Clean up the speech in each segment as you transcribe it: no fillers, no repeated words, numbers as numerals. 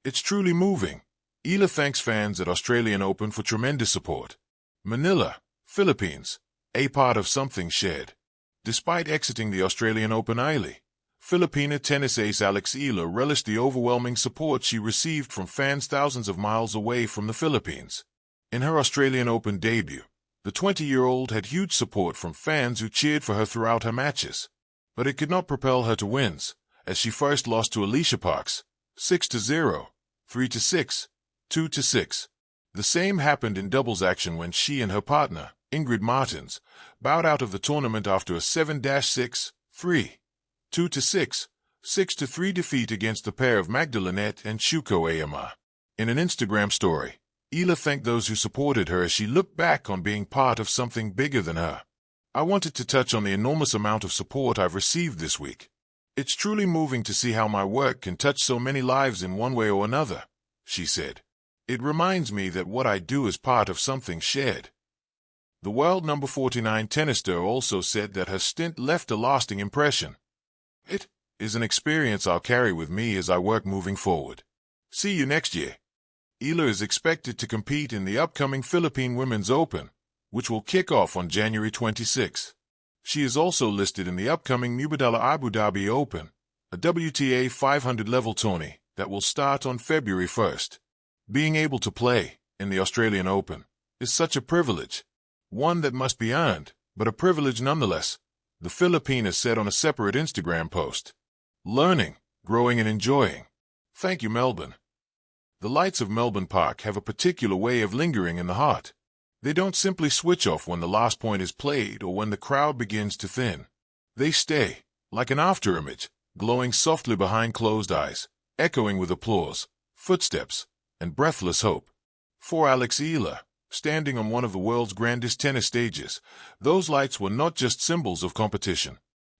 It's truly moving. Eala thanks fans at Australian Open for tremendous support. Manila, Philippines, a part of something shared. Despite exiting the Australian Open early, Filipina tennis ace Alex Eala relished the overwhelming support she received from fans thousands of miles away from the Philippines. In her Australian Open debut, the 20-year-old had huge support from fans who cheered for her throughout her matches. But it could not propel her to wins, as she first lost to Alicia Parks, 6-0, 3-6, 2-6. The same happened in doubles action when she and her partner, Ingrid Martins, bowed out of the tournament after a 7-6, 3, 2-6, 6-3 defeat against the pair of Magdalenette and Shuko Ayama. In an Instagram story, Eala thanked those who supported her as she looked back on being part of something bigger than her. I wanted to touch on the enormous amount of support I've received this week. It's truly moving to see how my work can touch so many lives in one way or another, she said. It reminds me that what I do is part of something shared. The world number 49 tennis star also said that her stint left a lasting impression. It is an experience I'll carry with me as I work moving forward. See you next year. Eala is expected to compete in the upcoming Philippine Women's Open, which will kick off on January 26. She is also listed in the upcoming Mubadala Abu Dhabi Open, a WTA 500-level tourney that will start on February 1st. Being able to play in the Australian Open is such a privilege, one that must be earned, but a privilege nonetheless, the Filipina said on a separate Instagram post. Learning, growing and enjoying. Thank you, Melbourne. The lights of Melbourne Park have a particular way of lingering in the heart. They don't simply switch off when the last point is played or when the crowd begins to thin. They stay, like an afterimage, glowing softly behind closed eyes, echoing with applause, footsteps, and breathless hope. For Alex Eala, standing on one of the world's grandest tennis stages, those lights were not just symbols of competition.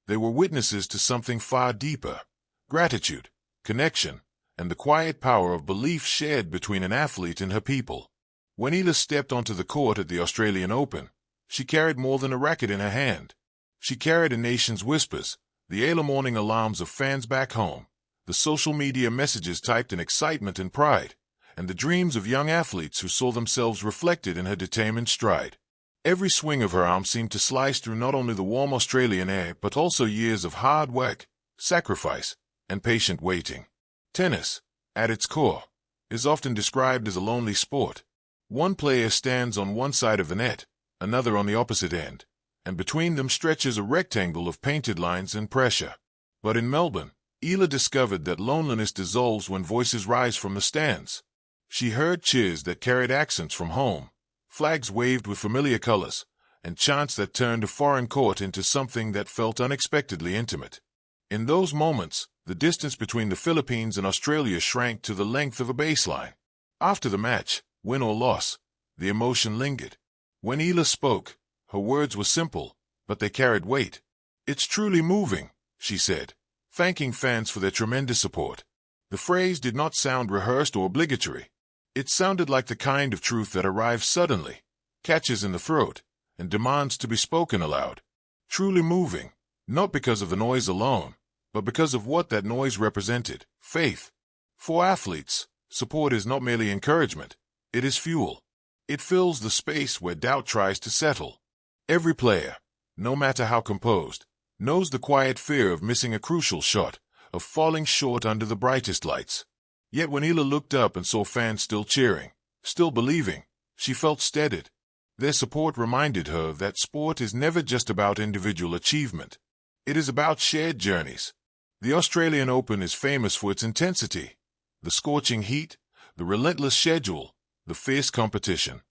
They were witnesses to something far deeper: gratitude, connection, and the quiet power of belief shared between an athlete and her people. When Eala stepped onto the court at the Australian Open, she carried more than a racket in her hand. She carried a nation's whispers, the early morning alarms of fans back home, the social media messages typed in excitement and pride, and the dreams of young athletes who saw themselves reflected in her determined stride. Every swing of her arm seemed to slice through not only the warm Australian air but also years of hard work, sacrifice, and patient waiting. Tennis, at its core, is often described as a lonely sport. One player stands on one side of the net, another on the opposite end, and between them stretches a rectangle of painted lines and pressure. But in Melbourne, Eala discovered that loneliness dissolves when voices rise from the stands. She heard cheers that carried accents from home, flags waved with familiar colors, and chants that turned a foreign court into something that felt unexpectedly intimate. In those moments, the distance between the Philippines and Australia shrank to the length of a baseline. After the match, win or loss, the emotion lingered. When Eala spoke, her words were simple, but they carried weight. It's truly moving, she said, thanking fans for their tremendous support. The phrase did not sound rehearsed or obligatory. It sounded like the kind of truth that arrives suddenly, catches in the throat, and demands to be spoken aloud. Truly moving, not because of the noise alone, but because of what that noise represented: faith. For athletes, support is not merely encouragement, it is fuel. It fills the space where doubt tries to settle. Every player, no matter how composed, knows the quiet fear of missing a crucial shot, of falling short under the brightest lights. Yet when Eala looked up and saw fans still cheering, still believing, she felt steadied. Their support reminded her that sport is never just about individual achievement. It is about shared journeys. The Australian Open is famous for its intensity, the scorching heat, the relentless schedule, the fierce competition.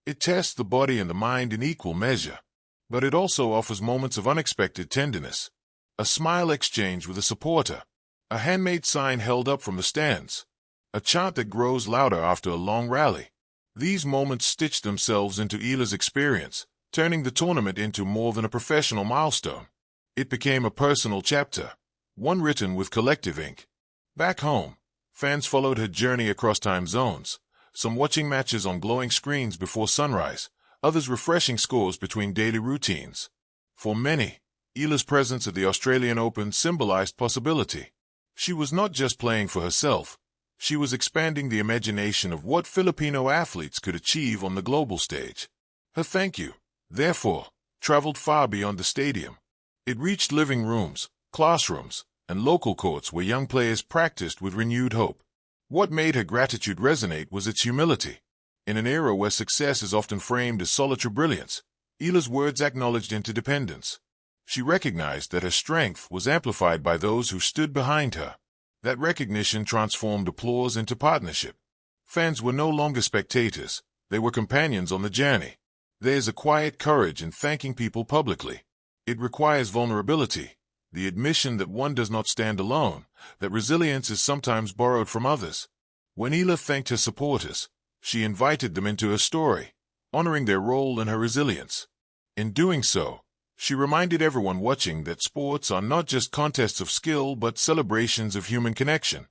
It tests the body and the mind in equal measure, but it also offers moments of unexpected tenderness. A smile exchanged with a supporter, a handmade sign held up from the stands, a chant that grows louder after a long rally. These moments stitched themselves into Eala's experience, turning the tournament into more than a professional milestone. It became a personal chapter, one written with collective ink. Back home, fans followed her journey across time zones, some watching matches on glowing screens before sunrise, others refreshing scores between daily routines. For many, Eala's presence at the Australian Open symbolized possibility. She was not just playing for herself, She was expanding the imagination of what Filipino athletes could achieve on the global stage. Her thank you, therefore, traveled far beyond the stadium. It reached living rooms, classrooms, and local courts where young players practiced with renewed hope. What made her gratitude resonate was its humility. In an era where success is often framed as solitary brilliance, Eala's words acknowledged interdependence. She recognized that her strength was amplified by those who stood behind her. That recognition transformed applause into partnership. Fans were no longer spectators, they were companions on the journey. There is a quiet courage in thanking people publicly. It requires vulnerability, the admission that one does not stand alone, that resilience is sometimes borrowed from others. When Eala thanked her supporters, she invited them into her story, honoring their role in her resilience. In doing so, she reminded everyone watching that sports are not just contests of skill but celebrations of human connection.